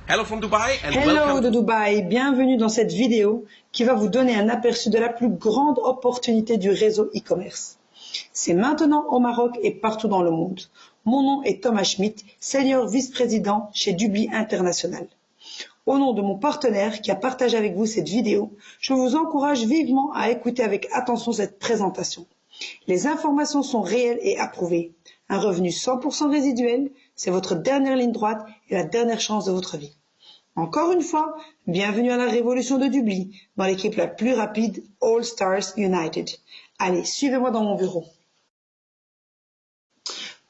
Hello from Dubai and Hello welcome de Dubaï, bienvenue dans cette vidéo qui va vous donner un aperçu de la plus grande opportunité du réseau e-commerce. C'est maintenant au Maroc et partout dans le monde. Mon nom est Thomas Schmidt, Senior Vice-Président chez Dubli International. Au nom de mon partenaire qui a partagé avec vous cette vidéo, je vous encourage vivement à écouter avec attention cette présentation. Les informations sont réelles et approuvées. Un revenu 100% résiduel, c'est votre dernière ligne droite et la dernière chance de votre vie. Encore une fois, bienvenue à la révolution de Dubli, dans l'équipe la plus rapide All Stars United. Allez, suivez-moi dans mon bureau.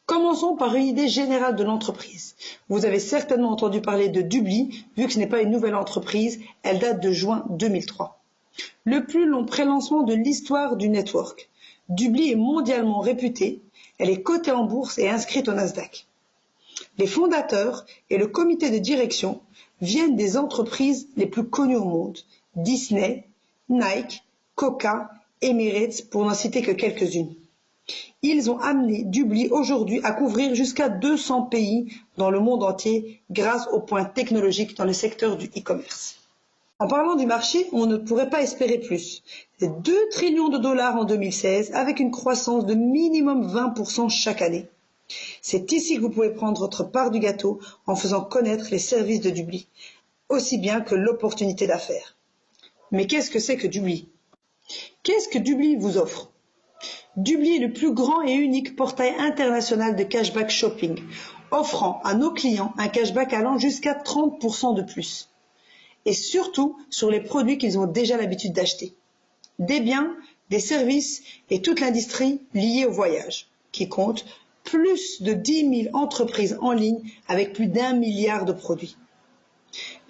Commençons par une idée générale de l'entreprise. Vous avez certainement entendu parler de Dubli, vu que ce n'est pas une nouvelle entreprise, elle date de juin 2003. Le plus long prélancement de l'histoire du network. Dubli est mondialement réputée, elle est cotée en bourse et inscrite au Nasdaq. Les fondateurs et le comité de direction viennent des entreprises les plus connues au monde, Disney, Nike, Coca, Emirates, pour n'en citer que quelques-unes. Ils ont amené Dubli aujourd'hui à couvrir jusqu'à 200 pays dans le monde entier grâce aux points technologiques dans le secteur du e-commerce. En parlant du marché, on ne pourrait pas espérer plus. C'est 2 trillions de dollars en 2016 avec une croissance de minimum 20% chaque année. C'est ici que vous pouvez prendre votre part du gâteau en faisant connaître les services de Dubli, aussi bien que l'opportunité d'affaires. Mais qu'est-ce que c'est que Dubli? Qu'est-ce que Dubli vous offre? Dubli est le plus grand et unique portail international de cashback shopping, offrant à nos clients un cashback allant jusqu'à 30% de plus. Et surtout sur les produits qu'ils ont déjà l'habitude d'acheter. Des biens, des services et toute l'industrie liée au voyage, qui compte plus de 10 000 entreprises en ligne avec plus d'1 milliard de produits.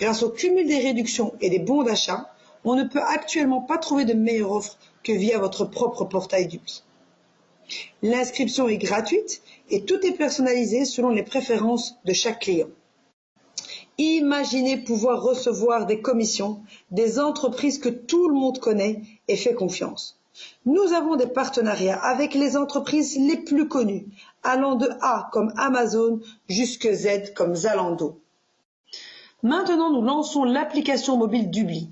Grâce au cumul des réductions et des bons d'achat, on ne peut actuellement pas trouver de meilleure offre que via votre propre portail Dubli. L'inscription est gratuite et tout est personnalisé selon les préférences de chaque client. Imaginez pouvoir recevoir des commissions des entreprises que tout le monde connaît et fait confiance. Nous avons des partenariats avec les entreprises les plus connues, allant de A comme Amazon jusque Z comme Zalando. Maintenant, nous lançons l'application mobile Dubli,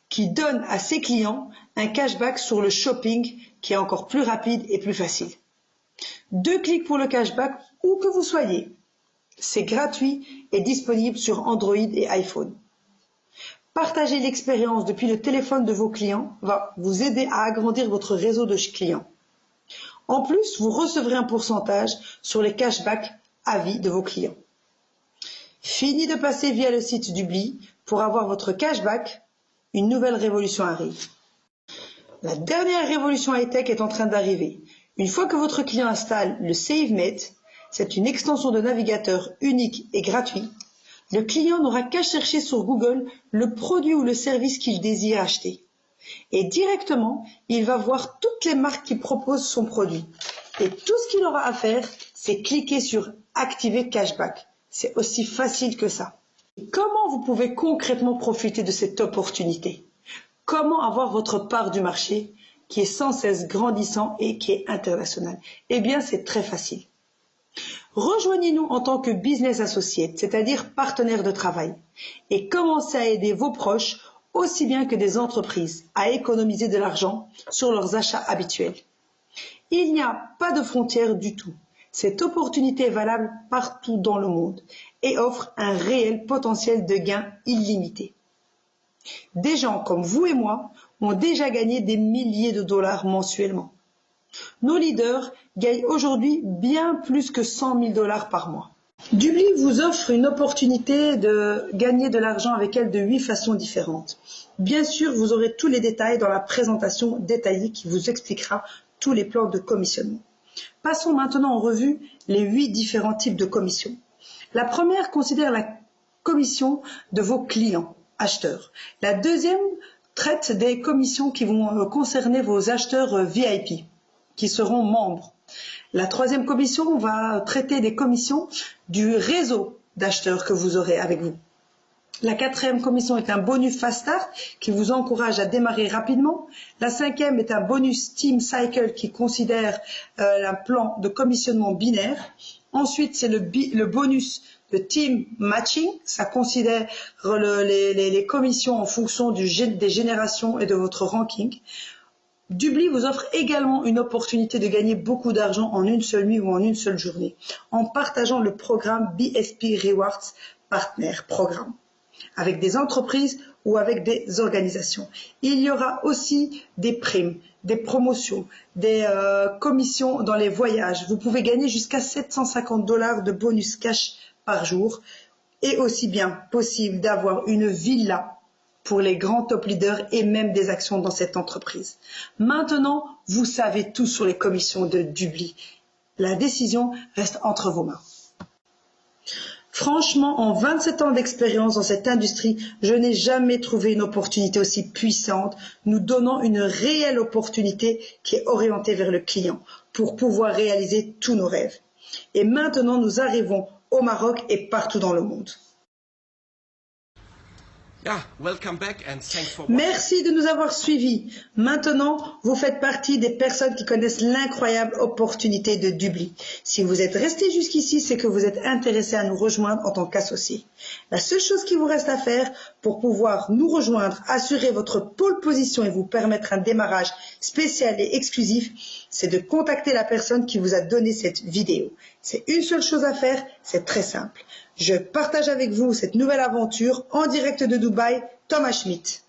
qui donne à ses clients un cashback sur le shopping qui est encore plus rapide et plus facile. 2 clics pour le cashback où que vous soyez. C'est gratuit et disponible sur Android et iPhone. Partager l'expérience depuis le téléphone de vos clients va vous aider à agrandir votre réseau de clients. En plus, vous recevrez un pourcentage sur les cashbacks à vie de vos clients. Fini de passer via le site Dubli pour avoir votre cashback, une nouvelle révolution arrive. La dernière révolution high-tech est en train d'arriver. Une fois que votre client installe le SaveMate, c'est une extension de navigateur unique et gratuit. Le client n'aura qu'à chercher sur Google le produit ou le service qu'il désire acheter. Et directement, il va voir toutes les marques qui proposent son produit. Et tout ce qu'il aura à faire, c'est cliquer sur Activer Cashback. C'est aussi facile que ça. Et comment vous pouvez concrètement profiter de cette opportunité? Comment avoir votre part du marché qui est sans cesse grandissant et qui est international? Eh bien, c'est très facile. Rejoignez-nous en tant que business associate, c'est-à-dire partenaire de travail, et commencez à aider vos proches, aussi bien que des entreprises, à économiser de l'argent sur leurs achats habituels. Il n'y a pas de frontières du tout. Cette opportunité est valable partout dans le monde et offre un réel potentiel de gain illimité. Des gens comme vous et moi ont déjà gagné des milliers de dollars mensuellement. Nos leaders gagnent aujourd'hui bien plus que 100 000 dollars par mois. Dubli vous offre une opportunité de gagner de l'argent avec elle de 8 façons différentes. Bien sûr, vous aurez tous les détails dans la présentation détaillée qui vous expliquera tous les plans de commissionnement. Passons maintenant en revue les 8 différents types de commissions. La première considère la commission de vos clients, acheteurs. La deuxième traite des commissions qui vont concerner vos acheteurs VIP, qui seront membres. La troisième commission va traiter des commissions du réseau d'acheteurs que vous aurez avec vous. La quatrième commission est un bonus Fast Start qui vous encourage à démarrer rapidement. La cinquième est un bonus Team Cycle qui considère un plan de commissionnement binaire. Ensuite, c'est le bonus de team matching, ça considère les commissions en fonction des générations et de votre ranking. Dubly vous offre également une opportunité de gagner beaucoup d'argent en une seule nuit ou en une seule journée en partageant le programme BSP Rewards Partner Programme avec des entreprises ou avec des organisations. Il y aura aussi des primes, des promotions, des commissions dans les voyages. Vous pouvez gagner jusqu'à 750 $ de bonus cash par jour et aussi bien possible d'avoir une villa pour les grands top leaders et même des actions dans cette entreprise. Maintenant, vous savez tout sur les commissions de Dubly. La décision reste entre vos mains. Franchement, en 27 ans d'expérience dans cette industrie, je n'ai jamais trouvé une opportunité aussi puissante, nous donnant une réelle opportunité qui est orientée vers le client pour pouvoir réaliser tous nos rêves. Et maintenant, nous arrivons au Maroc et partout dans le monde. Merci de nous avoir suivis. Maintenant, vous faites partie des personnes qui connaissent l'incroyable opportunité de Dubly. Si vous êtes resté jusqu'ici, c'est que vous êtes intéressé à nous rejoindre en tant qu'associé. La seule chose qui vous reste à faire pour pouvoir nous rejoindre, assurer votre pole position et vous permettre un démarrage spécial et exclusif, c'est de contacter la personne qui vous a donné cette vidéo. C'est une seule chose à faire, c'est très simple. Je partage avec vous cette nouvelle aventure en direct de Dubaï, Thomas Schmidt.